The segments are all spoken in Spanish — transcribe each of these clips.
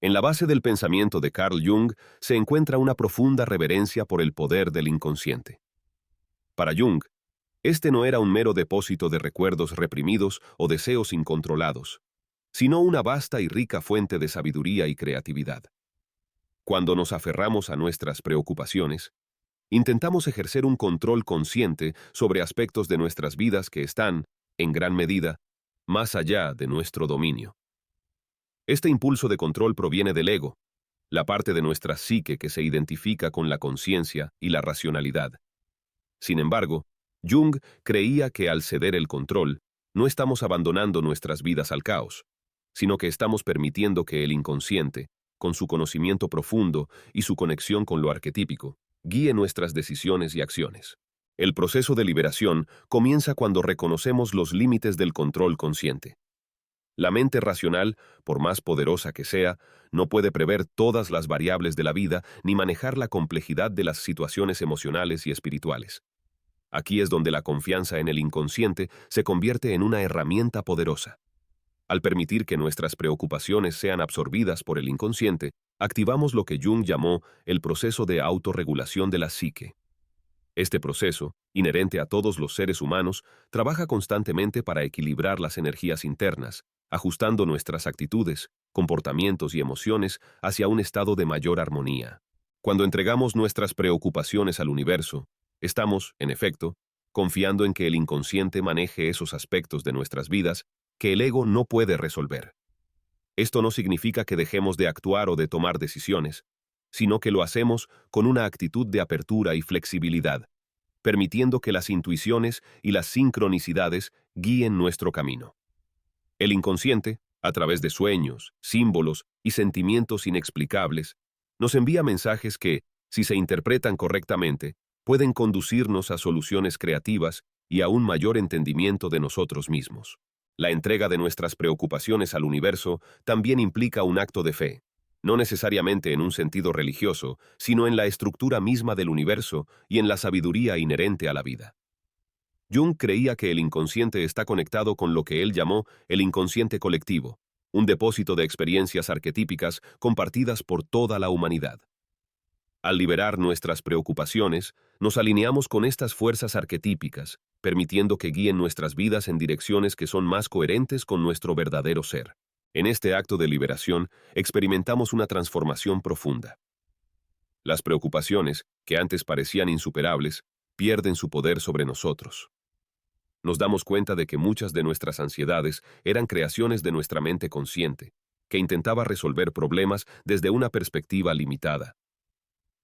En la base del pensamiento de Carl Jung se encuentra una profunda reverencia por el poder del inconsciente. Para Jung, este no era un mero depósito de recuerdos reprimidos o deseos incontrolados, sino una vasta y rica fuente de sabiduría y creatividad. Cuando nos aferramos a nuestras preocupaciones, intentamos ejercer un control consciente sobre aspectos de nuestras vidas que están, en gran medida, más allá de nuestro dominio. Este impulso de control proviene del ego, la parte de nuestra psique que se identifica con la conciencia y la racionalidad. Sin embargo, Jung creía que al ceder el control, no estamos abandonando nuestras vidas al caos, sino que estamos permitiendo que el inconsciente, con su conocimiento profundo y su conexión con lo arquetípico, guíe nuestras decisiones y acciones. El proceso de liberación comienza cuando reconocemos los límites del control consciente. La mente racional, por más poderosa que sea, no puede prever todas las variables de la vida ni manejar la complejidad de las situaciones emocionales y espirituales. Aquí es donde la confianza en el inconsciente se convierte en una herramienta poderosa. Al permitir que nuestras preocupaciones sean absorbidas por el inconsciente, activamos lo que Jung llamó el proceso de autorregulación de la psique. Este proceso, inherente a todos los seres humanos, trabaja constantemente para equilibrar las energías internas, ajustando nuestras actitudes, comportamientos y emociones hacia un estado de mayor armonía. Cuando entregamos nuestras preocupaciones al universo, estamos, en efecto, confiando en que el inconsciente maneje esos aspectos de nuestras vidas que el ego no puede resolver. Esto no significa que dejemos de actuar o de tomar decisiones, sino que lo hacemos con una actitud de apertura y flexibilidad, permitiendo que las intuiciones y las sincronicidades guíen nuestro camino. El inconsciente, a través de sueños, símbolos y sentimientos inexplicables, nos envía mensajes que, si se interpretan correctamente, pueden conducirnos a soluciones creativas y a un mayor entendimiento de nosotros mismos. La entrega de nuestras preocupaciones al universo también implica un acto de fe, no necesariamente en un sentido religioso, sino en la estructura misma del universo y en la sabiduría inherente a la vida. Jung creía que el inconsciente está conectado con lo que él llamó el inconsciente colectivo, un depósito de experiencias arquetípicas compartidas por toda la humanidad. Al liberar nuestras preocupaciones, nos alineamos con estas fuerzas arquetípicas, permitiendo que guíen nuestras vidas en direcciones que son más coherentes con nuestro verdadero ser. En este acto de liberación, experimentamos una transformación profunda. Las preocupaciones, que antes parecían insuperables, pierden su poder sobre nosotros. Nos damos cuenta de que muchas de nuestras ansiedades eran creaciones de nuestra mente consciente, que intentaba resolver problemas desde una perspectiva limitada.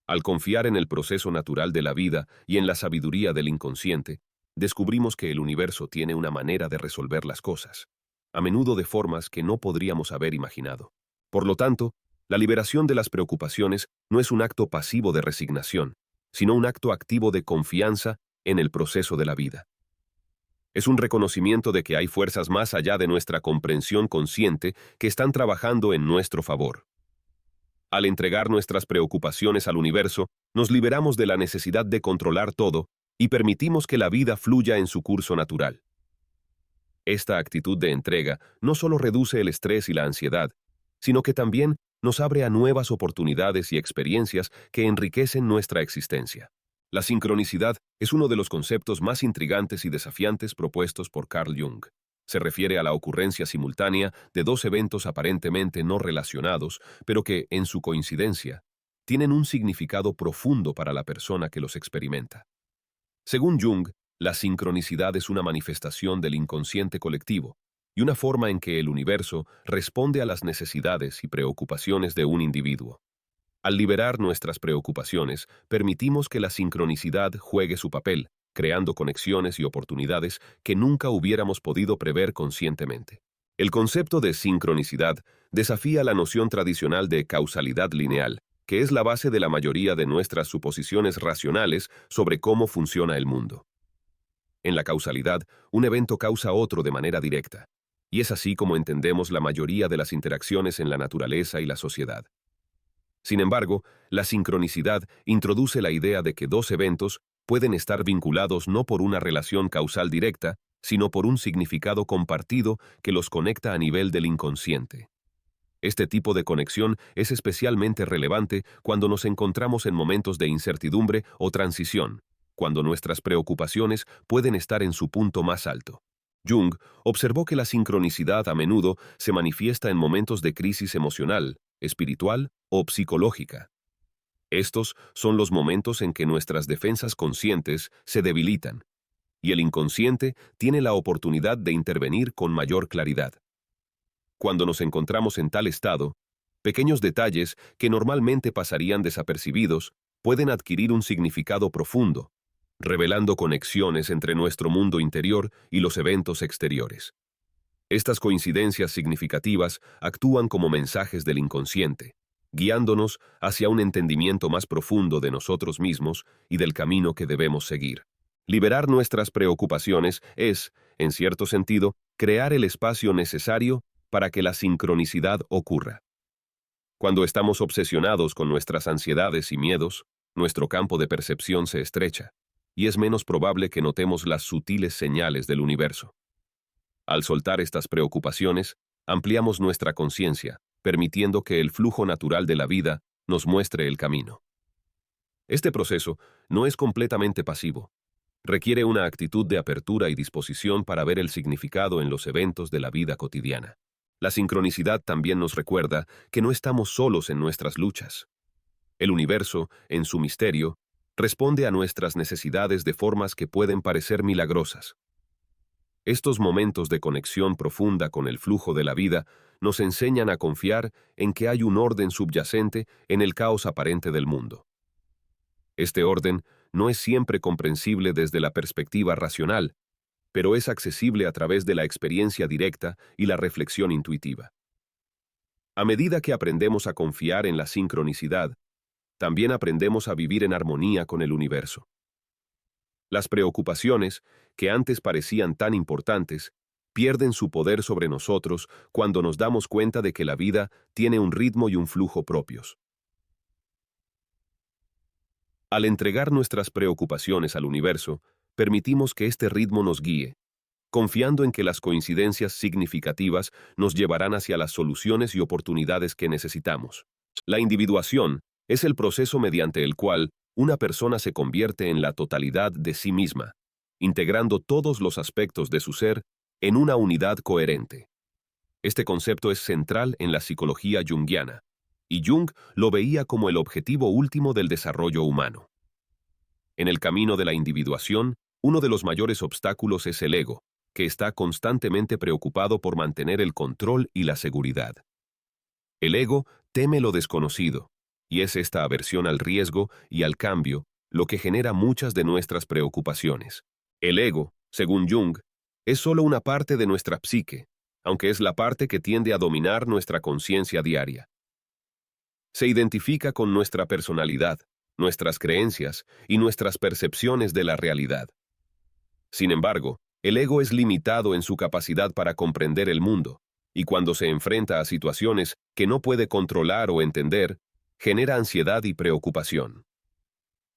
Al confiar en el proceso natural de la vida y en la sabiduría del inconsciente, descubrimos que el universo tiene una manera de resolver las cosas, a menudo de formas que no podríamos haber imaginado. Por lo tanto, la liberación de las preocupaciones no es un acto pasivo de resignación, sino un acto activo de confianza en el proceso de la vida. Es un reconocimiento de que hay fuerzas más allá de nuestra comprensión consciente que están trabajando en nuestro favor. Al entregar nuestras preocupaciones al universo, nos liberamos de la necesidad de controlar todo y permitimos que la vida fluya en su curso natural. Esta actitud de entrega no solo reduce el estrés y la ansiedad, sino que también nos abre a nuevas oportunidades y experiencias que enriquecen nuestra existencia. La sincronicidad es uno de los conceptos más intrigantes y desafiantes propuestos por Carl Jung. Se refiere a la ocurrencia simultánea de dos eventos aparentemente no relacionados, pero que, en su coincidencia, tienen un significado profundo para la persona que los experimenta. Según Jung, la sincronicidad es una manifestación del inconsciente colectivo y una forma en que el universo responde a las necesidades y preocupaciones de un individuo. Al liberar nuestras preocupaciones, permitimos que la sincronicidad juegue su papel, creando conexiones y oportunidades que nunca hubiéramos podido prever conscientemente. El concepto de sincronicidad desafía la noción tradicional de causalidad lineal, que es la base de la mayoría de nuestras suposiciones racionales sobre cómo funciona el mundo. En la causalidad, un evento causa otro de manera directa, y es así como entendemos la mayoría de las interacciones en la naturaleza y la sociedad. Sin embargo, la sincronicidad introduce la idea de que dos eventos pueden estar vinculados no por una relación causal directa, sino por un significado compartido que los conecta a nivel del inconsciente. Este tipo de conexión es especialmente relevante cuando nos encontramos en momentos de incertidumbre o transición, cuando nuestras preocupaciones pueden estar en su punto más alto. Jung observó que la sincronicidad a menudo se manifiesta en momentos de crisis emocional, espiritual o psicológica. Estos son los momentos en que nuestras defensas conscientes se debilitan, y el inconsciente tiene la oportunidad de intervenir con mayor claridad. Cuando nos encontramos en tal estado, pequeños detalles que normalmente pasarían desapercibidos pueden adquirir un significado profundo, revelando conexiones entre nuestro mundo interior y los eventos exteriores. Estas coincidencias significativas actúan como mensajes del inconsciente, guiándonos hacia un entendimiento más profundo de nosotros mismos y del camino que debemos seguir. Liberar nuestras preocupaciones es, en cierto sentido, crear el espacio necesario para que la sincronicidad ocurra. Cuando estamos obsesionados con nuestras ansiedades y miedos, nuestro campo de percepción se estrecha, y es menos probable que notemos las sutiles señales del universo. Al soltar estas preocupaciones, ampliamos nuestra conciencia, permitiendo que el flujo natural de la vida nos muestre el camino. Este proceso no es completamente pasivo. Requiere una actitud de apertura y disposición para ver el significado en los eventos de la vida cotidiana. La sincronicidad también nos recuerda que no estamos solos en nuestras luchas. El universo, en su misterio, responde a nuestras necesidades de formas que pueden parecer milagrosas. Estos momentos de conexión profunda con el flujo de la vida nos enseñan a confiar en que hay un orden subyacente en el caos aparente del mundo. Este orden no es siempre comprensible desde la perspectiva racional, pero es accesible a través de la experiencia directa y la reflexión intuitiva. A medida que aprendemos a confiar en la sincronicidad, también aprendemos a vivir en armonía con el universo. Las preocupaciones, que antes parecían tan importantes, pierden su poder sobre nosotros cuando nos damos cuenta de que la vida tiene un ritmo y un flujo propios. Al entregar nuestras preocupaciones al universo, permitimos que este ritmo nos guíe, confiando en que las coincidencias significativas nos llevarán hacia las soluciones y oportunidades que necesitamos. La individuación es el proceso mediante el cual una persona se convierte en la totalidad de sí misma, integrando todos los aspectos de su ser en una unidad coherente. Este concepto es central en la psicología junguiana, y Jung lo veía como el objetivo último del desarrollo humano. En el camino de la individuación, uno de los mayores obstáculos es el ego, que está constantemente preocupado por mantener el control y la seguridad. El ego teme lo desconocido, y es esta aversión al riesgo y al cambio lo que genera muchas de nuestras preocupaciones. El ego, según Jung, es solo una parte de nuestra psique, aunque es la parte que tiende a dominar nuestra conciencia diaria. Se identifica con nuestra personalidad, nuestras creencias y nuestras percepciones de la realidad. Sin embargo, el ego es limitado en su capacidad para comprender el mundo, y cuando se enfrenta a situaciones que no puede controlar o entender, genera ansiedad y preocupación.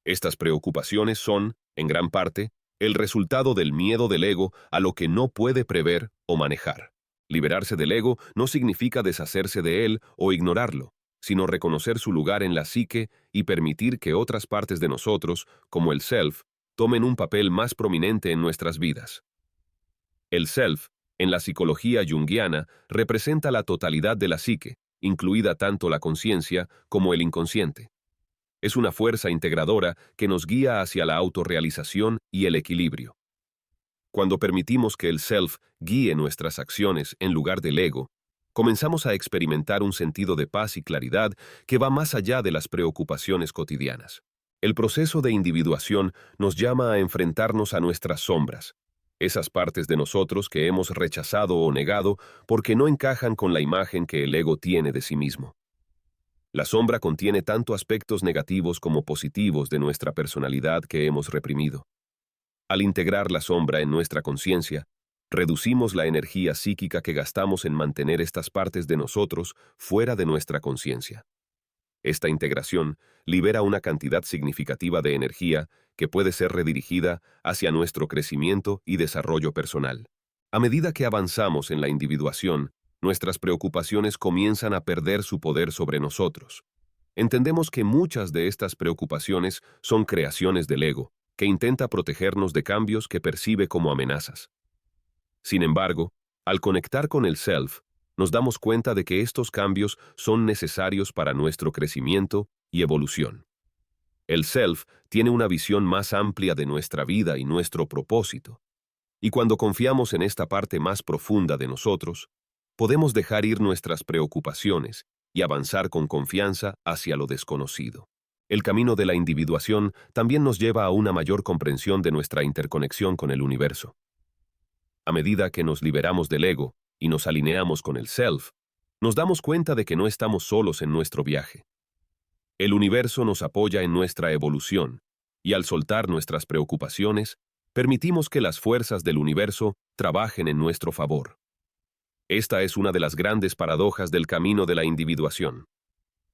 Estas preocupaciones son, en gran parte, el resultado del miedo del ego a lo que no puede prever o manejar. Liberarse del ego no significa deshacerse de él o ignorarlo, sino reconocer su lugar en la psique y permitir que otras partes de nosotros, como el self, tomen un papel más prominente en nuestras vidas. El self, en la psicología junguiana, representa la totalidad de la psique, incluida tanto la conciencia como el inconsciente. Es una fuerza integradora que nos guía hacia la autorrealización y el equilibrio. Cuando permitimos que el self guíe nuestras acciones en lugar del ego, comenzamos a experimentar un sentido de paz y claridad que va más allá de las preocupaciones cotidianas. El proceso de individuación nos llama a enfrentarnos a nuestras sombras, esas partes de nosotros que hemos rechazado o negado porque no encajan con la imagen que el ego tiene de sí mismo. La sombra contiene tanto aspectos negativos como positivos de nuestra personalidad que hemos reprimido. Al integrar la sombra en nuestra conciencia, reducimos la energía psíquica que gastamos en mantener estas partes de nosotros fuera de nuestra conciencia. Esta integración libera una cantidad significativa de energía que puede ser redirigida hacia nuestro crecimiento y desarrollo personal. A medida que avanzamos en la individuación, nuestras preocupaciones comienzan a perder su poder sobre nosotros. Entendemos que muchas de estas preocupaciones son creaciones del ego, que intenta protegernos de cambios que percibe como amenazas. Sin embargo, al conectar con el self, nos damos cuenta de que estos cambios son necesarios para nuestro crecimiento y evolución. El self tiene una visión más amplia de nuestra vida y nuestro propósito. Y cuando confiamos en esta parte más profunda de nosotros, podemos dejar ir nuestras preocupaciones y avanzar con confianza hacia lo desconocido. El camino de la individuación también nos lleva a una mayor comprensión de nuestra interconexión con el universo. A medida que nos liberamos del ego y nos alineamos con el self, nos damos cuenta de que no estamos solos en nuestro viaje. El universo nos apoya en nuestra evolución, y al soltar nuestras preocupaciones, permitimos que las fuerzas del universo trabajen en nuestro favor. Esta es una de las grandes paradojas del camino de la individuación.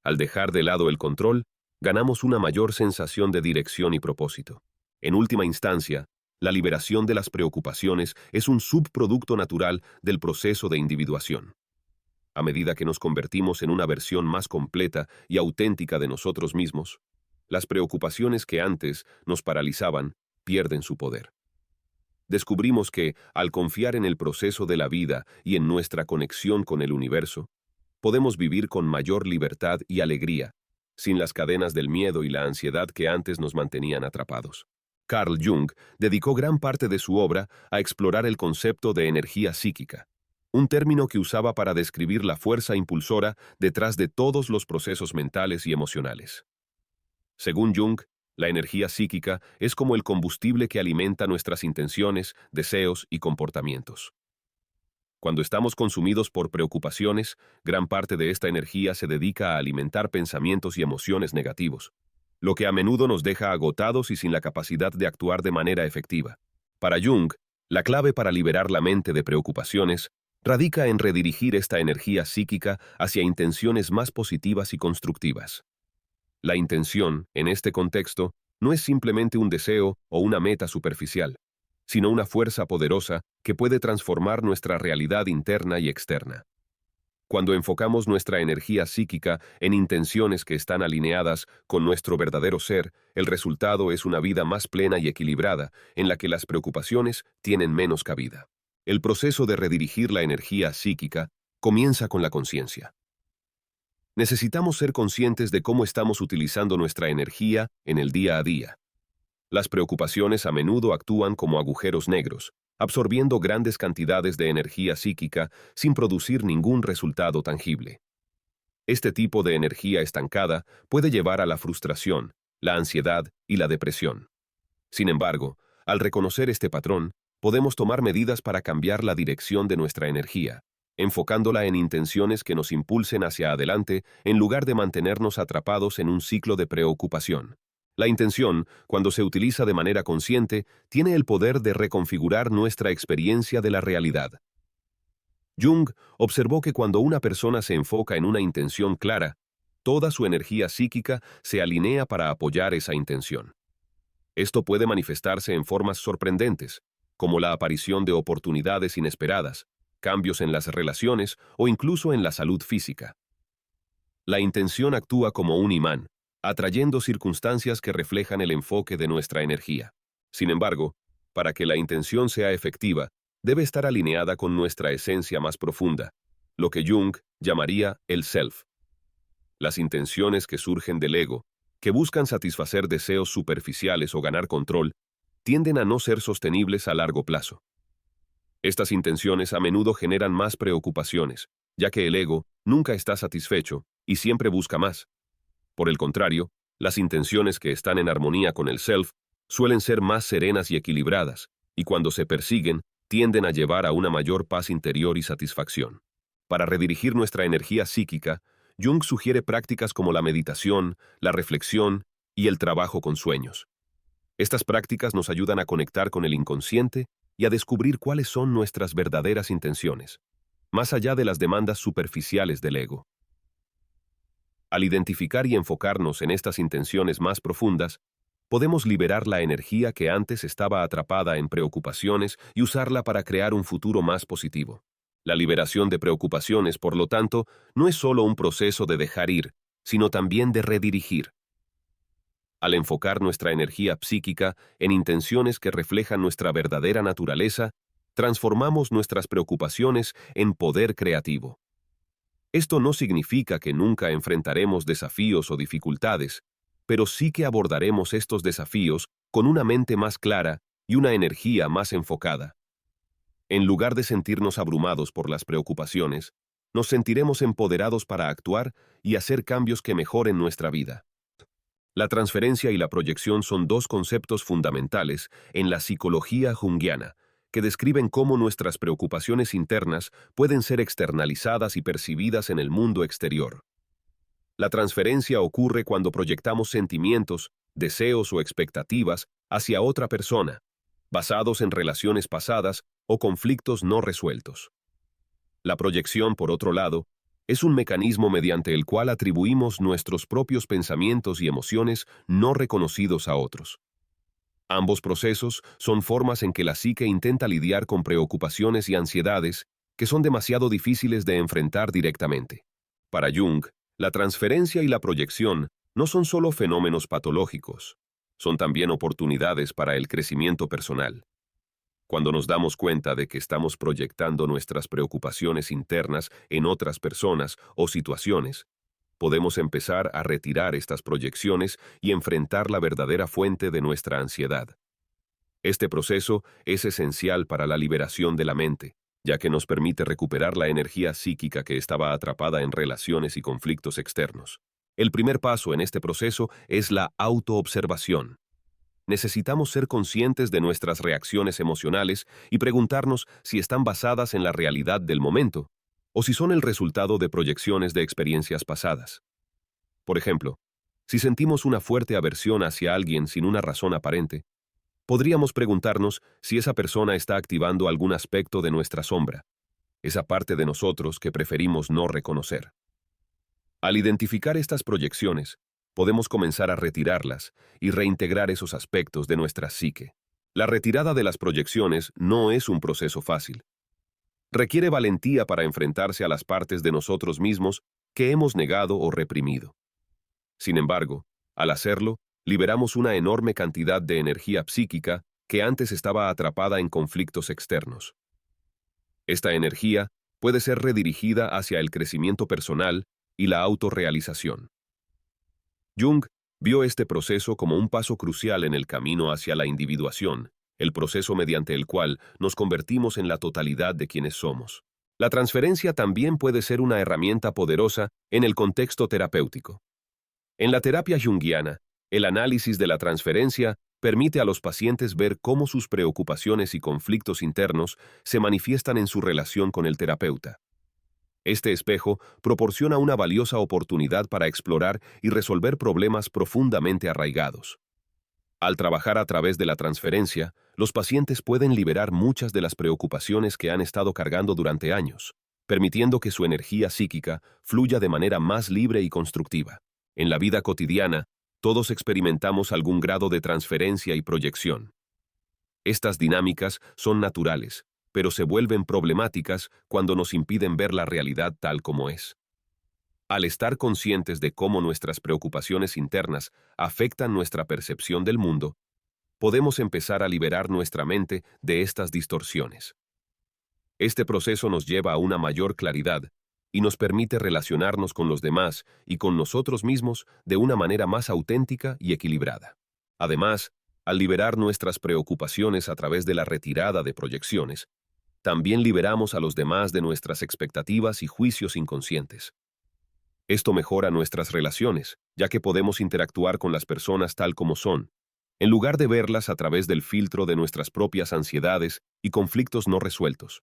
Al dejar de lado el control, ganamos una mayor sensación de dirección y propósito. En última instancia, la liberación de las preocupaciones es un subproducto natural del proceso de individuación. A medida que nos convertimos en una versión más completa y auténtica de nosotros mismos, las preocupaciones que antes nos paralizaban pierden su poder. Descubrimos que, al confiar en el proceso de la vida y en nuestra conexión con el universo, podemos vivir con mayor libertad y alegría, sin las cadenas del miedo y la ansiedad que antes nos mantenían atrapados. Carl Jung dedicó gran parte de su obra a explorar el concepto de energía psíquica, un término que usaba para describir la fuerza impulsora detrás de todos los procesos mentales y emocionales. Según Jung, la energía psíquica es como el combustible que alimenta nuestras intenciones, deseos y comportamientos. Cuando estamos consumidos por preocupaciones, gran parte de esta energía se dedica a alimentar pensamientos y emociones negativos, lo que a menudo nos deja agotados y sin la capacidad de actuar de manera efectiva. Para Jung, la clave para liberar la mente de preocupaciones radica en redirigir esta energía psíquica hacia intenciones más positivas y constructivas. La intención, en este contexto, no es simplemente un deseo o una meta superficial, sino una fuerza poderosa que puede transformar nuestra realidad interna y externa. Cuando enfocamos nuestra energía psíquica en intenciones que están alineadas con nuestro verdadero ser, el resultado es una vida más plena y equilibrada, en la que las preocupaciones tienen menos cabida. El proceso de redirigir la energía psíquica comienza con la conciencia. Necesitamos ser conscientes de cómo estamos utilizando nuestra energía en el día a día. Las preocupaciones a menudo actúan como agujeros negros, absorbiendo grandes cantidades de energía psíquica sin producir ningún resultado tangible. Este tipo de energía estancada puede llevar a la frustración, la ansiedad y la depresión. Sin embargo, al reconocer este patrón, podemos tomar medidas para cambiar la dirección de nuestra energía, enfocándola en intenciones que nos impulsen hacia adelante en lugar de mantenernos atrapados en un ciclo de preocupación. La intención, cuando se utiliza de manera consciente, tiene el poder de reconfigurar nuestra experiencia de la realidad. Jung observó que cuando una persona se enfoca en una intención clara, toda su energía psíquica se alinea para apoyar esa intención. Esto puede manifestarse en formas sorprendentes, como la aparición de oportunidades inesperadas, cambios en las relaciones o incluso en la salud física. La intención actúa como un imán, atrayendo circunstancias que reflejan el enfoque de nuestra energía. Sin embargo, para que la intención sea efectiva, debe estar alineada con nuestra esencia más profunda, lo que Jung llamaría el self. Las intenciones que surgen del ego, que buscan satisfacer deseos superficiales o ganar control, tienden a no ser sostenibles a largo plazo. Estas intenciones a menudo generan más preocupaciones, ya que el ego nunca está satisfecho y siempre busca más. Por el contrario, las intenciones que están en armonía con el self suelen ser más serenas y equilibradas, y cuando se persiguen, tienden a llevar a una mayor paz interior y satisfacción. Para redirigir nuestra energía psíquica, Jung sugiere prácticas como la meditación, la reflexión y el trabajo con sueños. Estas prácticas nos ayudan a conectar con el inconsciente y a descubrir cuáles son nuestras verdaderas intenciones, más allá de las demandas superficiales del ego. Al identificar y enfocarnos en estas intenciones más profundas, podemos liberar la energía que antes estaba atrapada en preocupaciones y usarla para crear un futuro más positivo. La liberación de preocupaciones, por lo tanto, no es solo un proceso de dejar ir, sino también de redirigir. Al enfocar nuestra energía psíquica en intenciones que reflejan nuestra verdadera naturaleza, transformamos nuestras preocupaciones en poder creativo. Esto no significa que nunca enfrentaremos desafíos o dificultades, pero sí que abordaremos estos desafíos con una mente más clara y una energía más enfocada. En lugar de sentirnos abrumados por las preocupaciones, nos sentiremos empoderados para actuar y hacer cambios que mejoren nuestra vida. La transferencia y la proyección son dos conceptos fundamentales en la psicología junguiana, que describen cómo nuestras preocupaciones internas pueden ser externalizadas y percibidas en el mundo exterior. La transferencia ocurre cuando proyectamos sentimientos, deseos o expectativas hacia otra persona, basados en relaciones pasadas o conflictos no resueltos. La proyección, por otro lado, es un mecanismo mediante el cual atribuimos nuestros propios pensamientos y emociones no reconocidos a otros. Ambos procesos son formas en que la psique intenta lidiar con preocupaciones y ansiedades que son demasiado difíciles de enfrentar directamente. Para Jung, la transferencia y la proyección no son solo fenómenos patológicos, son también oportunidades para el crecimiento personal. Cuando nos damos cuenta de que estamos proyectando nuestras preocupaciones internas en otras personas o situaciones, podemos empezar a retirar estas proyecciones y enfrentar la verdadera fuente de nuestra ansiedad. Este proceso es esencial para la liberación de la mente, ya que nos permite recuperar la energía psíquica que estaba atrapada en relaciones y conflictos externos. El primer paso en este proceso es la autoobservación. Necesitamos ser conscientes de nuestras reacciones emocionales y preguntarnos si están basadas en la realidad del momento o si son el resultado de proyecciones de experiencias pasadas. Por ejemplo, si sentimos una fuerte aversión hacia alguien sin una razón aparente, podríamos preguntarnos si esa persona está activando algún aspecto de nuestra sombra, esa parte de nosotros que preferimos no reconocer. Al identificar estas proyecciones, podemos comenzar a retirarlas y reintegrar esos aspectos de nuestra psique. La retirada de las proyecciones no es un proceso fácil. Requiere valentía para enfrentarse a las partes de nosotros mismos que hemos negado o reprimido. Sin embargo, al hacerlo, liberamos una enorme cantidad de energía psíquica que antes estaba atrapada en conflictos externos. Esta energía puede ser redirigida hacia el crecimiento personal y la autorrealización. Jung vio este proceso como un paso crucial en el camino hacia la individuación, el proceso mediante el cual nos convertimos en la totalidad de quienes somos. La transferencia también puede ser una herramienta poderosa en el contexto terapéutico. En la terapia junguiana, el análisis de la transferencia permite a los pacientes ver cómo sus preocupaciones y conflictos internos se manifiestan en su relación con el terapeuta. Este espejo proporciona una valiosa oportunidad para explorar y resolver problemas profundamente arraigados. Al trabajar a través de la transferencia, los pacientes pueden liberar muchas de las preocupaciones que han estado cargando durante años, permitiendo que su energía psíquica fluya de manera más libre y constructiva. En la vida cotidiana, todos experimentamos algún grado de transferencia y proyección. Estas dinámicas son naturales, pero se vuelven problemáticas cuando nos impiden ver la realidad tal como es. Al estar conscientes de cómo nuestras preocupaciones internas afectan nuestra percepción del mundo, podemos empezar a liberar nuestra mente de estas distorsiones. Este proceso nos lleva a una mayor claridad y nos permite relacionarnos con los demás y con nosotros mismos de una manera más auténtica y equilibrada. Además, al liberar nuestras preocupaciones a través de la retirada de proyecciones, también liberamos a los demás de nuestras expectativas y juicios inconscientes. Esto mejora nuestras relaciones, ya que podemos interactuar con las personas tal como son, en lugar de verlas a través del filtro de nuestras propias ansiedades y conflictos no resueltos.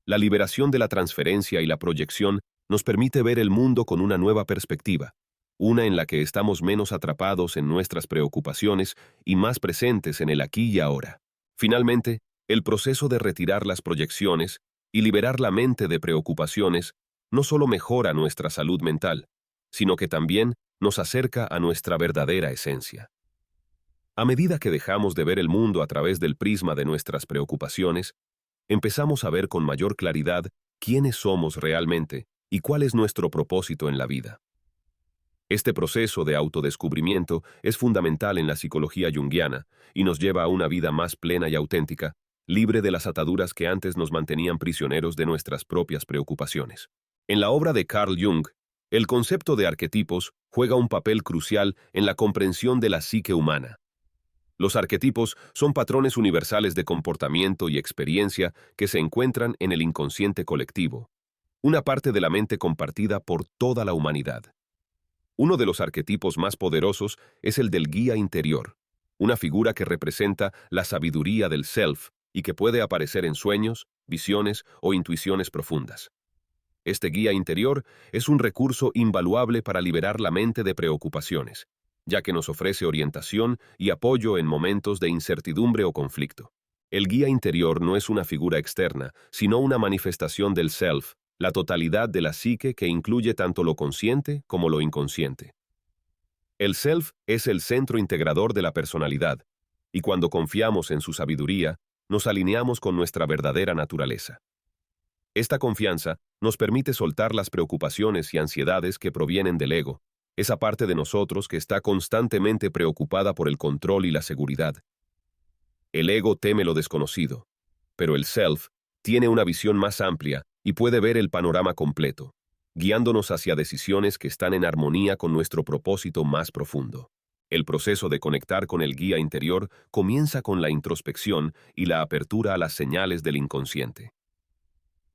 La liberación de la transferencia y la proyección nos permite ver el mundo con una nueva perspectiva, una en la que estamos menos atrapados en nuestras preocupaciones y más presentes en el aquí y ahora. Finalmente, el proceso de retirar las proyecciones y liberar la mente de preocupaciones no solo mejora nuestra salud mental, sino que también nos acerca a nuestra verdadera esencia. A medida que dejamos de ver el mundo a través del prisma de nuestras preocupaciones, empezamos a ver con mayor claridad quiénes somos realmente y cuál es nuestro propósito en la vida. Este proceso de autodescubrimiento es fundamental en la psicología junguiana y nos lleva a una vida más plena y auténtica, libre de las ataduras que antes nos mantenían prisioneros de nuestras propias preocupaciones. En la obra de Carl Jung, el concepto de arquetipos juega un papel crucial en la comprensión de la psique humana. Los arquetipos son patrones universales de comportamiento y experiencia que se encuentran en el inconsciente colectivo, una parte de la mente compartida por toda la humanidad. Uno de los arquetipos más poderosos es el del guía interior, una figura que representa la sabiduría del self y que puede aparecer en sueños, visiones o intuiciones profundas. Este guía interior es un recurso invaluable para liberar la mente de preocupaciones, ya que nos ofrece orientación y apoyo en momentos de incertidumbre o conflicto. El guía interior no es una figura externa, sino una manifestación del self, la totalidad de la psique que incluye tanto lo consciente como lo inconsciente. El self es el centro integrador de la personalidad, y cuando confiamos en su sabiduría, nos alineamos con nuestra verdadera naturaleza. Esta confianza nos permite soltar las preocupaciones y ansiedades que provienen del ego, esa parte de nosotros que está constantemente preocupada por el control y la seguridad. El ego teme lo desconocido, pero el self tiene una visión más amplia y puede ver el panorama completo, guiándonos hacia decisiones que están en armonía con nuestro propósito más profundo. El proceso de conectar con el guía interior comienza con la introspección y la apertura a las señales del inconsciente.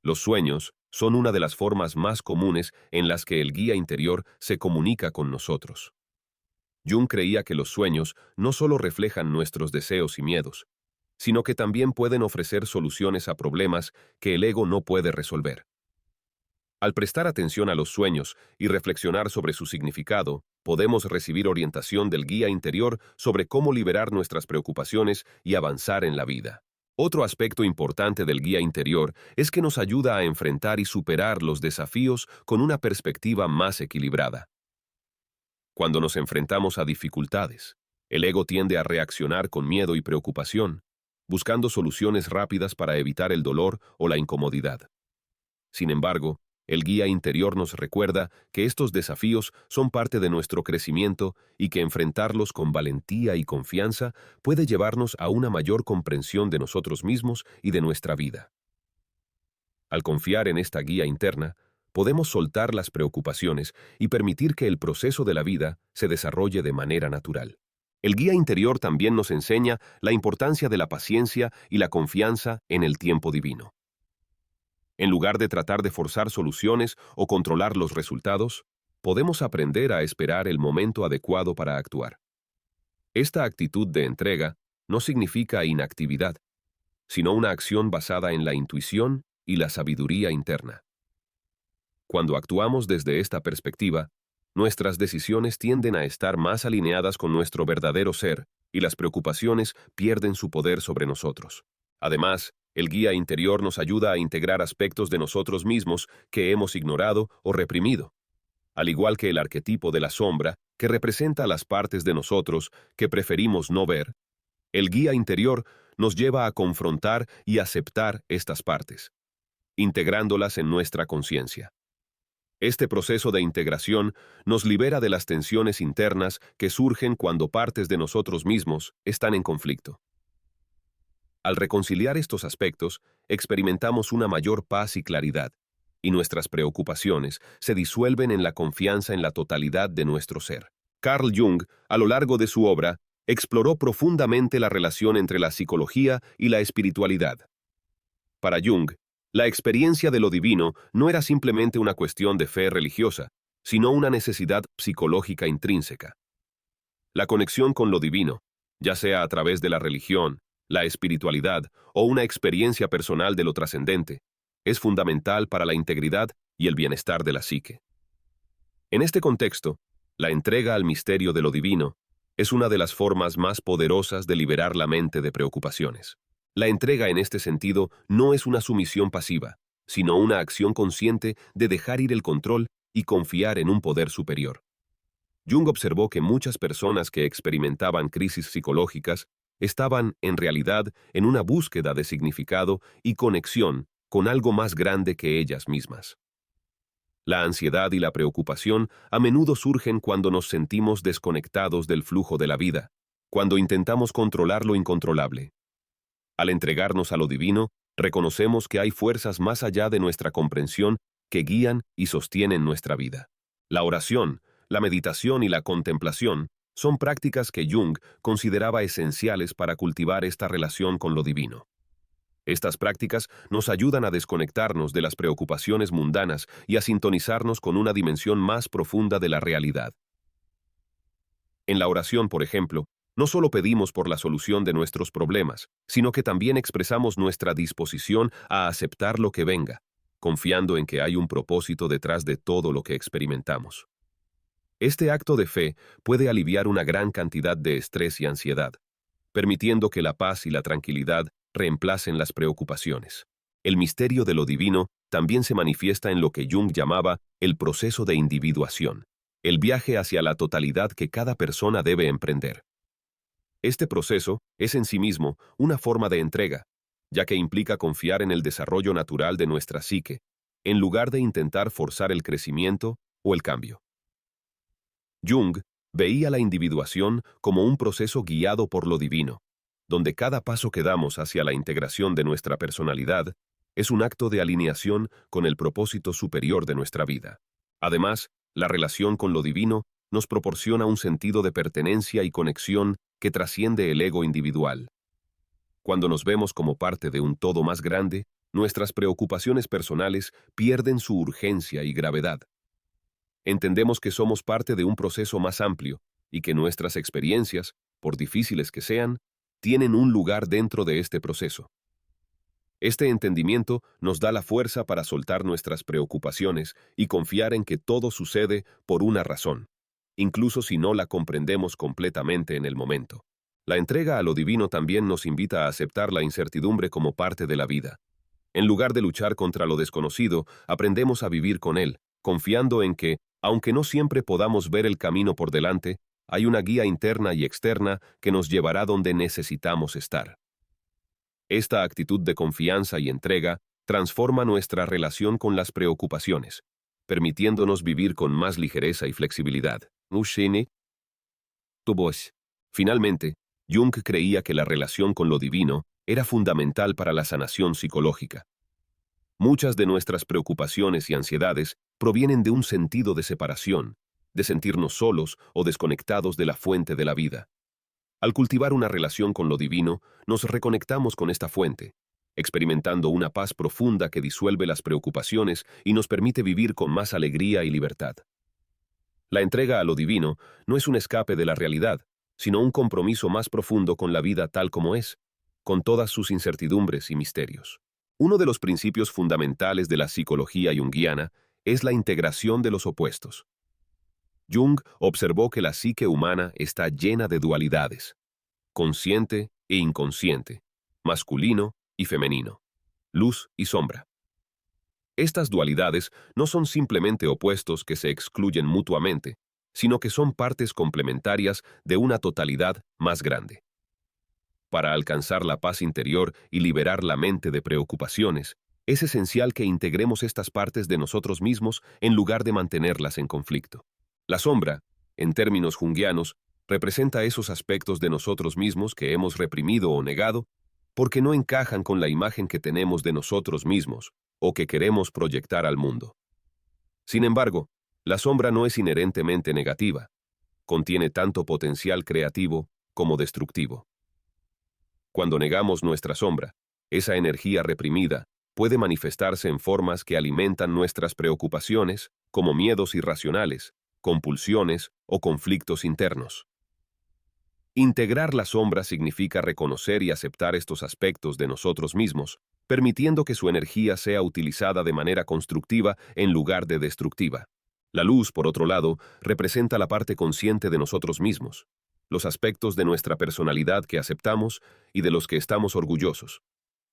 Los sueños son una de las formas más comunes en las que el guía interior se comunica con nosotros. Jung creía que los sueños no solo reflejan nuestros deseos y miedos, sino que también pueden ofrecer soluciones a problemas que el ego no puede resolver. Al prestar atención a los sueños y reflexionar sobre su significado, podemos recibir orientación del guía interior sobre cómo liberar nuestras preocupaciones y avanzar en la vida. Otro aspecto importante del guía interior es que nos ayuda a enfrentar y superar los desafíos con una perspectiva más equilibrada. Cuando nos enfrentamos a dificultades, el ego tiende a reaccionar con miedo y preocupación, buscando soluciones rápidas para evitar el dolor o la incomodidad. Sin embargo, el guía interior nos recuerda que estos desafíos son parte de nuestro crecimiento y que enfrentarlos con valentía y confianza puede llevarnos a una mayor comprensión de nosotros mismos y de nuestra vida. Al confiar en esta guía interna, podemos soltar las preocupaciones y permitir que el proceso de la vida se desarrolle de manera natural. El guía interior también nos enseña la importancia de la paciencia y la confianza en el tiempo divino. En lugar de tratar de forzar soluciones o controlar los resultados, podemos aprender a esperar el momento adecuado para actuar. Esta actitud de entrega no significa inactividad, sino una acción basada en la intuición y la sabiduría interna. Cuando actuamos desde esta perspectiva, nuestras decisiones tienden a estar más alineadas con nuestro verdadero ser y las preocupaciones pierden su poder sobre nosotros. Además, el guía interior nos ayuda a integrar aspectos de nosotros mismos que hemos ignorado o reprimido, al igual que el arquetipo de la sombra, que representa las partes de nosotros que preferimos no ver. El guía interior nos lleva a confrontar y aceptar estas partes, integrándolas en nuestra conciencia. Este proceso de integración nos libera de las tensiones internas que surgen cuando partes de nosotros mismos están en conflicto. Al reconciliar estos aspectos, experimentamos una mayor paz y claridad, y nuestras preocupaciones se disuelven en la confianza en la totalidad de nuestro ser. Carl Jung, a lo largo de su obra, exploró profundamente la relación entre la psicología y la espiritualidad. Para Jung, la experiencia de lo divino no era simplemente una cuestión de fe religiosa, sino una necesidad psicológica intrínseca. La conexión con lo divino, ya sea a través de la religión, la espiritualidad o una experiencia personal de lo trascendente, es fundamental para la integridad y el bienestar de la psique. En este contexto, la entrega al misterio de lo divino es una de las formas más poderosas de liberar la mente de preocupaciones. La entrega en este sentido no es una sumisión pasiva, sino una acción consciente de dejar ir el control y confiar en un poder superior. Jung observó que muchas personas que experimentaban crisis psicológicas estaban, en realidad, en una búsqueda de significado y conexión con algo más grande que ellas mismas. La ansiedad y la preocupación a menudo surgen cuando nos sentimos desconectados del flujo de la vida, cuando intentamos controlar lo incontrolable. Al entregarnos a lo divino, reconocemos que hay fuerzas más allá de nuestra comprensión que guían y sostienen nuestra vida. La oración, la meditación y la contemplación son prácticas que Jung consideraba esenciales para cultivar esta relación con lo divino. Estas prácticas nos ayudan a desconectarnos de las preocupaciones mundanas y a sintonizarnos con una dimensión más profunda de la realidad. En la oración, por ejemplo, no solo pedimos por la solución de nuestros problemas, sino que también expresamos nuestra disposición a aceptar lo que venga, confiando en que hay un propósito detrás de todo lo que experimentamos. Este acto de fe puede aliviar una gran cantidad de estrés y ansiedad, permitiendo que la paz y la tranquilidad reemplacen las preocupaciones. El misterio de lo divino también se manifiesta en lo que Jung llamaba el proceso de individuación, el viaje hacia la totalidad que cada persona debe emprender. Este proceso es en sí mismo una forma de entrega, ya que implica confiar en el desarrollo natural de nuestra psique, en lugar de intentar forzar el crecimiento o el cambio. Jung veía la individuación como un proceso guiado por lo divino, donde cada paso que damos hacia la integración de nuestra personalidad es un acto de alineación con el propósito superior de nuestra vida. Además, la relación con lo divino nos proporciona un sentido de pertenencia y conexión que trasciende el ego individual. Cuando nos vemos como parte de un todo más grande, nuestras preocupaciones personales pierden su urgencia y gravedad. Entendemos que somos parte de un proceso más amplio y que nuestras experiencias, por difíciles que sean, tienen un lugar dentro de este proceso. Este entendimiento nos da la fuerza para soltar nuestras preocupaciones y confiar en que todo sucede por una razón, incluso si no la comprendemos completamente en el momento. La entrega a lo divino también nos invita a aceptar la incertidumbre como parte de la vida. En lugar de luchar contra lo desconocido, aprendemos a vivir con él, confiando en que, aunque no siempre podamos ver el camino por delante, hay una guía interna y externa que nos llevará donde necesitamos estar. Esta actitud de confianza y entrega transforma nuestra relación con las preocupaciones, permitiéndonos vivir con más ligereza y flexibilidad. Finalmente, Jung creía que la relación con lo divino era fundamental para la sanación psicológica. Muchas de nuestras preocupaciones y ansiedades provienen de un sentido de separación, de sentirnos solos o desconectados de la fuente de la vida. Al cultivar una relación con lo divino, nos reconectamos con esta fuente, experimentando una paz profunda que disuelve las preocupaciones y nos permite vivir con más alegría y libertad. La entrega a lo divino no es un escape de la realidad, sino un compromiso más profundo con la vida tal como es, con todas sus incertidumbres y misterios. Uno de los principios fundamentales de la psicología junguiana es la integración de los opuestos. Jung observó que la psique humana está llena de dualidades, consciente e inconsciente, masculino y femenino, luz y sombra. Estas dualidades no son simplemente opuestos que se excluyen mutuamente, sino que son partes complementarias de una totalidad más grande. Para alcanzar la paz interior y liberar la mente de preocupaciones, es esencial que integremos estas partes de nosotros mismos en lugar de mantenerlas en conflicto. La sombra, en términos junguianos, representa esos aspectos de nosotros mismos que hemos reprimido o negado porque no encajan con la imagen que tenemos de nosotros mismos o que queremos proyectar al mundo. Sin embargo, la sombra no es inherentemente negativa. Contiene tanto potencial creativo como destructivo. Cuando negamos nuestra sombra, esa energía reprimida puede manifestarse en formas que alimentan nuestras preocupaciones, como miedos irracionales, compulsiones o conflictos internos. Integrar la sombra significa reconocer y aceptar estos aspectos de nosotros mismos, permitiendo que su energía sea utilizada de manera constructiva en lugar de destructiva. La luz, por otro lado, representa la parte consciente de nosotros mismos, los aspectos de nuestra personalidad que aceptamos y de los que estamos orgullosos.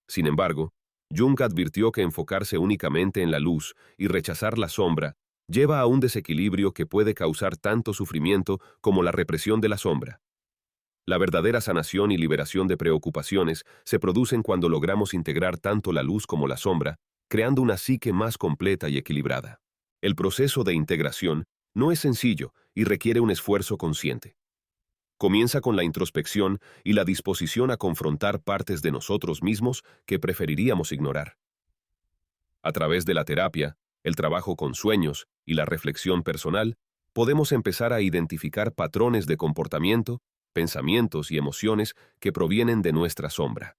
Sin embargo, Jung advirtió que enfocarse únicamente en la luz y rechazar la sombra lleva a un desequilibrio que puede causar tanto sufrimiento como la represión de la sombra. La verdadera sanación y liberación de preocupaciones se producen cuando logramos integrar tanto la luz como la sombra, creando una psique más completa y equilibrada. El proceso de integración no es sencillo y requiere un esfuerzo consciente. Comienza con la introspección y la disposición a confrontar partes de nosotros mismos que preferiríamos ignorar. A través de la terapia, el trabajo con sueños y la reflexión personal, podemos empezar a identificar patrones de comportamiento, pensamientos y emociones que provienen de nuestra sombra.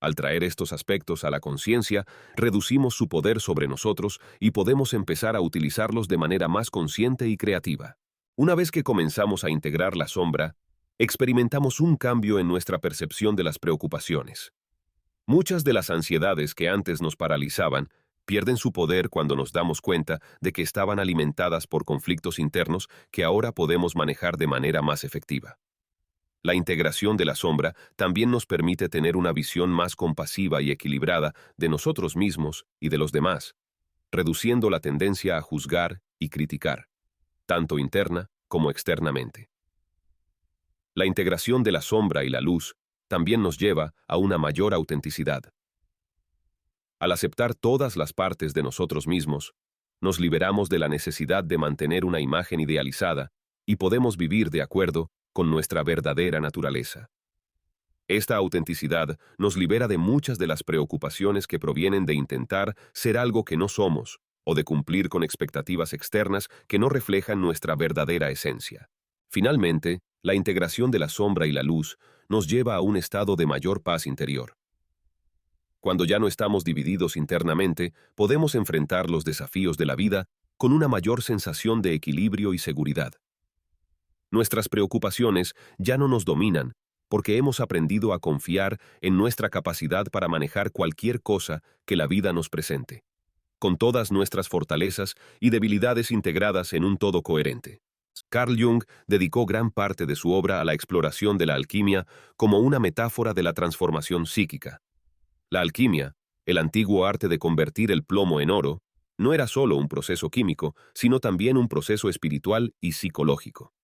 Al traer estos aspectos a la conciencia, reducimos su poder sobre nosotros y podemos empezar a utilizarlos de manera más consciente y creativa. Una vez que comenzamos a integrar la sombra, experimentamos un cambio en nuestra percepción de las preocupaciones. Muchas de las ansiedades que antes nos paralizaban pierden su poder cuando nos damos cuenta de que estaban alimentadas por conflictos internos que ahora podemos manejar de manera más efectiva. La integración de la sombra también nos permite tener una visión más compasiva y equilibrada de nosotros mismos y de los demás, reduciendo la tendencia a juzgar y criticar, tanto interna como externamente. La integración de la sombra y la luz también nos lleva a una mayor autenticidad. Al aceptar todas las partes de nosotros mismos, nos liberamos de la necesidad de mantener una imagen idealizada y podemos vivir de acuerdo con nuestra verdadera naturaleza. Esta autenticidad nos libera de muchas de las preocupaciones que provienen de intentar ser algo que no somos o de cumplir con expectativas externas que no reflejan nuestra verdadera esencia. Finalmente, la integración de la sombra y la luz nos lleva a un estado de mayor paz interior. Cuando ya no estamos divididos internamente, podemos enfrentar los desafíos de la vida con una mayor sensación de equilibrio y seguridad. Nuestras preocupaciones ya no nos dominan porque hemos aprendido a confiar en nuestra capacidad para manejar cualquier cosa que la vida nos presente, con todas nuestras fortalezas y debilidades integradas en un todo coherente. Carl Jung dedicó gran parte de su obra a la exploración de la alquimia como una metáfora de la transformación psíquica. La alquimia, el antiguo arte de convertir el plomo en oro, no era solo un proceso químico, sino también un proceso espiritual y psicológico.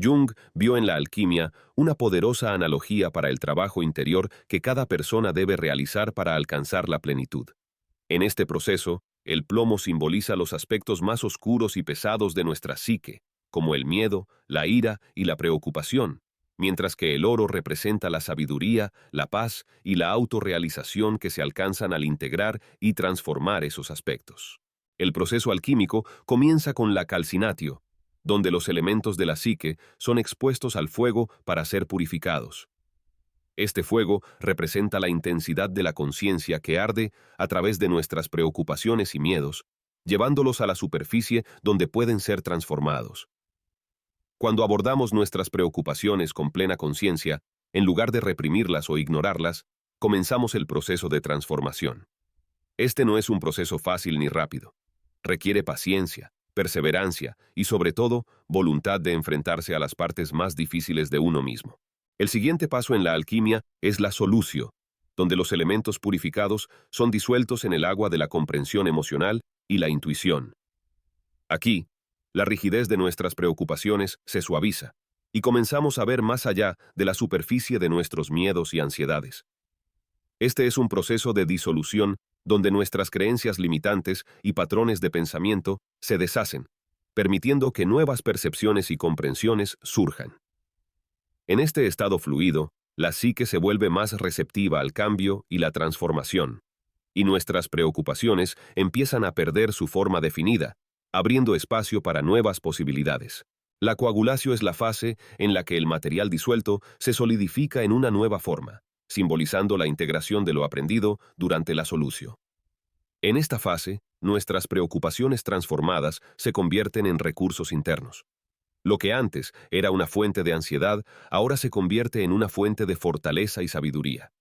Jung vio en la alquimia una poderosa analogía para el trabajo interior que cada persona debe realizar para alcanzar la plenitud. En este proceso, el plomo simboliza los aspectos más oscuros y pesados de nuestra psique, como el miedo, la ira y la preocupación, mientras que el oro representa la sabiduría, la paz y la autorrealización que se alcanzan al integrar y transformar esos aspectos. El proceso alquímico comienza con la calcinatio, donde los elementos de la psique son expuestos al fuego para ser purificados. Este fuego representa la intensidad de la conciencia que arde a través de nuestras preocupaciones y miedos, llevándolos a la superficie donde pueden ser transformados. Cuando abordamos nuestras preocupaciones con plena conciencia, en lugar de reprimirlas o ignorarlas, comenzamos el proceso de transformación. Este no es un proceso fácil ni rápido. Requiere paciencia, perseverancia y, sobre todo, voluntad de enfrentarse a las partes más difíciles de uno mismo. El siguiente paso en la alquimia es la solucio, donde los elementos purificados son disueltos en el agua de la comprensión emocional y la intuición. Aquí, la rigidez de nuestras preocupaciones se suaviza y comenzamos a ver más allá de la superficie de nuestros miedos y ansiedades. Este es un proceso de disolución donde nuestras creencias limitantes y patrones de pensamiento se deshacen, permitiendo que nuevas percepciones y comprensiones surjan. En este estado fluido, la psique se vuelve más receptiva al cambio y la transformación, y nuestras preocupaciones empiezan a perder su forma definida, abriendo espacio para nuevas posibilidades. La coagulación es la fase en la que el material disuelto se solidifica en una nueva forma, simbolizando la integración de lo aprendido durante la solución. En esta fase, nuestras preocupaciones transformadas se convierten en recursos internos. Lo que antes era una fuente de ansiedad, ahora se convierte en una fuente de fortaleza y sabiduría.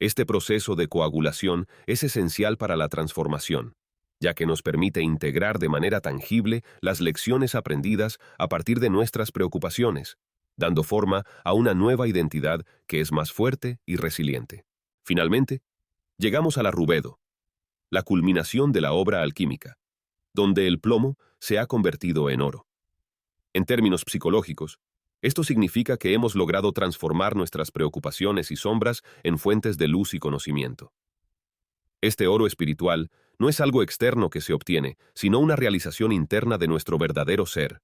Este proceso de coagulación es esencial para la transformación, ya que nos permite integrar de manera tangible las lecciones aprendidas a partir de nuestras preocupaciones, dando forma a una nueva identidad que es más fuerte y resiliente. Finalmente, llegamos a la rubedo, la culminación de la obra alquímica, donde el plomo se ha convertido en oro. En términos psicológicos, Esto significa que hemos logrado transformar nuestras preocupaciones y sombras en fuentes de luz y conocimiento. Este oro espiritual no es algo externo que se obtiene, sino una realización interna de nuestro verdadero ser.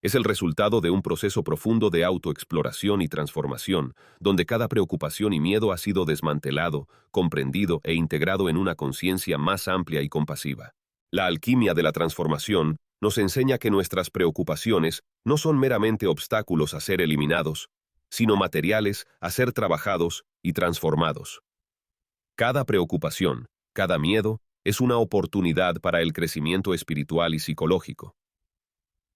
Es el resultado de un proceso profundo de autoexploración y transformación, donde cada preocupación y miedo ha sido desmantelado, comprendido e integrado en una conciencia más amplia y compasiva. La alquimia de la transformación nos enseña que nuestras preocupaciones no son meramente obstáculos a ser eliminados, sino materiales a ser trabajados y transformados. Cada preocupación, cada miedo, es una oportunidad para el crecimiento espiritual y psicológico.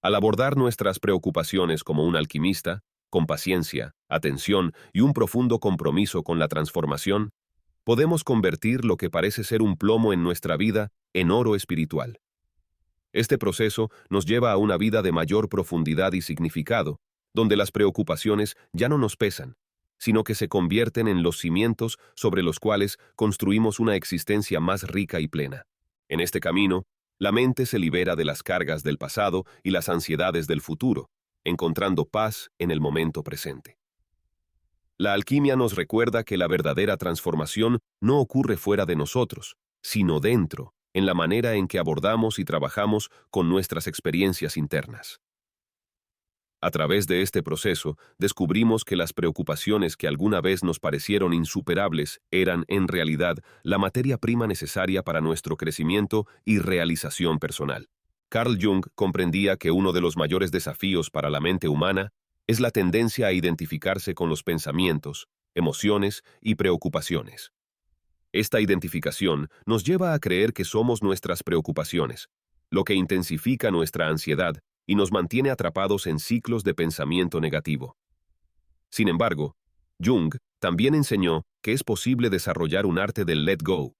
Al abordar nuestras preocupaciones como un alquimista, con paciencia, atención y un profundo compromiso con la transformación, podemos convertir lo que parece ser un plomo en nuestra vida en oro espiritual. Este proceso nos lleva a una vida de mayor profundidad y significado, donde las preocupaciones ya no nos pesan, sino que se convierten en los cimientos sobre los cuales construimos una existencia más rica y plena. En este camino, la mente se libera de las cargas del pasado y las ansiedades del futuro, encontrando paz en el momento presente. La alquimia nos recuerda que la verdadera transformación no ocurre fuera de nosotros, sino dentro, en la manera en que abordamos y trabajamos con nuestras experiencias internas. A través de este proceso, descubrimos que las preocupaciones que alguna vez nos parecieron insuperables eran, en realidad, la materia prima necesaria para nuestro crecimiento y realización personal. Carl Jung comprendía que uno de los mayores desafíos para la mente humana es la tendencia a identificarse con los pensamientos, emociones y preocupaciones. Esta identificación nos lleva a creer que somos nuestras preocupaciones, lo que intensifica nuestra ansiedad y nos mantiene atrapados en ciclos de pensamiento negativo. Sin embargo, Jung también enseñó que es posible desarrollar un arte del let go,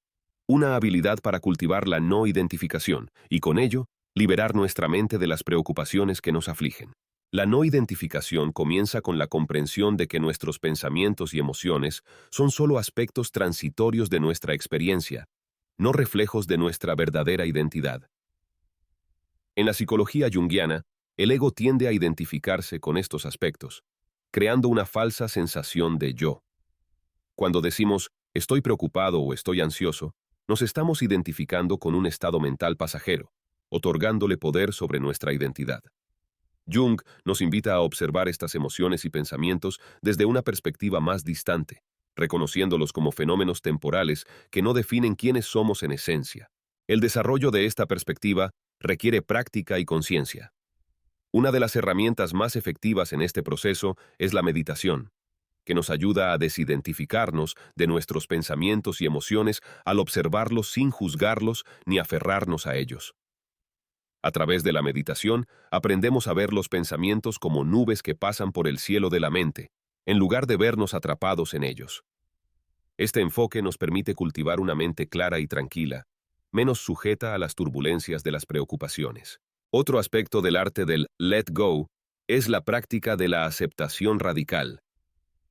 una habilidad para cultivar la no identificación y con ello liberar nuestra mente de las preocupaciones que nos afligen. La no identificación comienza con la comprensión de que nuestros pensamientos y emociones son solo aspectos transitorios de nuestra experiencia, no reflejos de nuestra verdadera identidad. En la psicología junguiana, el ego tiende a identificarse con estos aspectos, creando una falsa sensación de yo. Cuando decimos estoy preocupado o estoy ansioso, nos estamos identificando con un estado mental pasajero, otorgándole poder sobre nuestra identidad. Jung nos invita a observar estas emociones y pensamientos desde una perspectiva más distante, reconociéndolos como fenómenos temporales que no definen quiénes somos en esencia. El desarrollo de esta perspectiva requiere práctica y conciencia. Una de las herramientas más efectivas en este proceso es la meditación, que nos ayuda a desidentificarnos de nuestros pensamientos y emociones al observarlos sin juzgarlos ni aferrarnos a ellos. A través de la meditación, aprendemos a ver los pensamientos como nubes que pasan por el cielo de la mente, en lugar de vernos atrapados en ellos. Este enfoque nos permite cultivar una mente clara y tranquila, menos sujeta a las turbulencias de las preocupaciones. Otro aspecto del arte del let go es la práctica de la aceptación radical.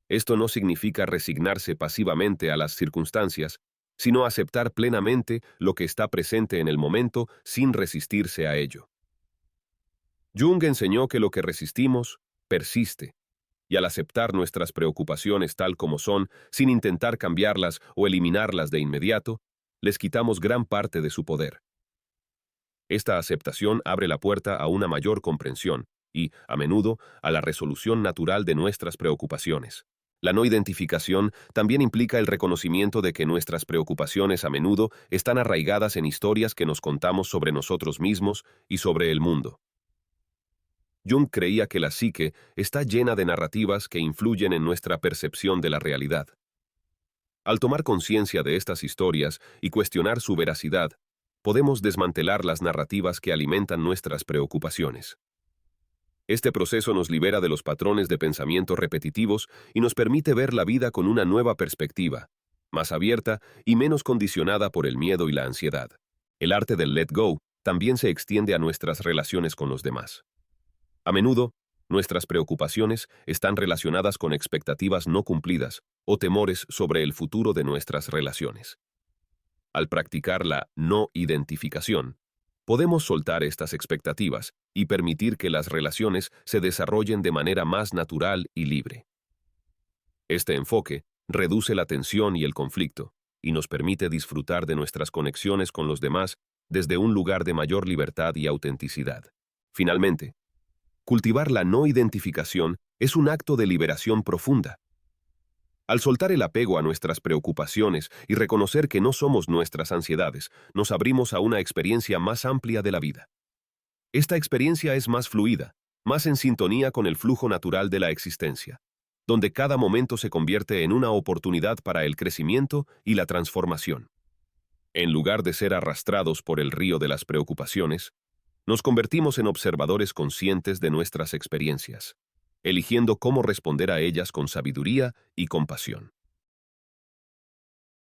Esto no significa resignarse pasivamente a las circunstancias, sino aceptar plenamente lo que está presente en el momento sin resistirse a ello. Jung enseñó que lo que resistimos persiste, y al aceptar nuestras preocupaciones tal como son, sin intentar cambiarlas o eliminarlas de inmediato, les quitamos gran parte de su poder. Esta aceptación abre la puerta a una mayor comprensión y, a menudo, a la resolución natural de nuestras preocupaciones. La no identificación también implica el reconocimiento de que nuestras preocupaciones a menudo están arraigadas en historias que nos contamos sobre nosotros mismos y sobre el mundo. Jung creía que la psique está llena de narrativas que influyen en nuestra percepción de la realidad. Al tomar conciencia de estas historias y cuestionar su veracidad, podemos desmantelar las narrativas que alimentan nuestras preocupaciones. Este proceso nos libera de los patrones de pensamiento repetitivos y nos permite ver la vida con una nueva perspectiva, más abierta y menos condicionada por el miedo y la ansiedad. El arte del let go también se extiende a nuestras relaciones con los demás. A menudo, nuestras preocupaciones están relacionadas con expectativas no cumplidas o temores sobre el futuro de nuestras relaciones. Al practicar la no identificación, podemos soltar estas expectativas y permitir que las relaciones se desarrollen de manera más natural y libre. Este enfoque reduce la tensión y el conflicto y nos permite disfrutar de nuestras conexiones con los demás desde un lugar de mayor libertad y autenticidad. Finalmente, cultivar la no identificación es un acto de liberación profunda. Al soltar el apego a nuestras preocupaciones y reconocer que no somos nuestras ansiedades, nos abrimos a una experiencia más amplia de la vida. Esta experiencia es más fluida, más en sintonía con el flujo natural de la existencia, donde cada momento se convierte en una oportunidad para el crecimiento y la transformación. En lugar de ser arrastrados por el río de las preocupaciones, nos convertimos en observadores conscientes de nuestras experiencias, eligiendo cómo responder a ellas con sabiduría y compasión.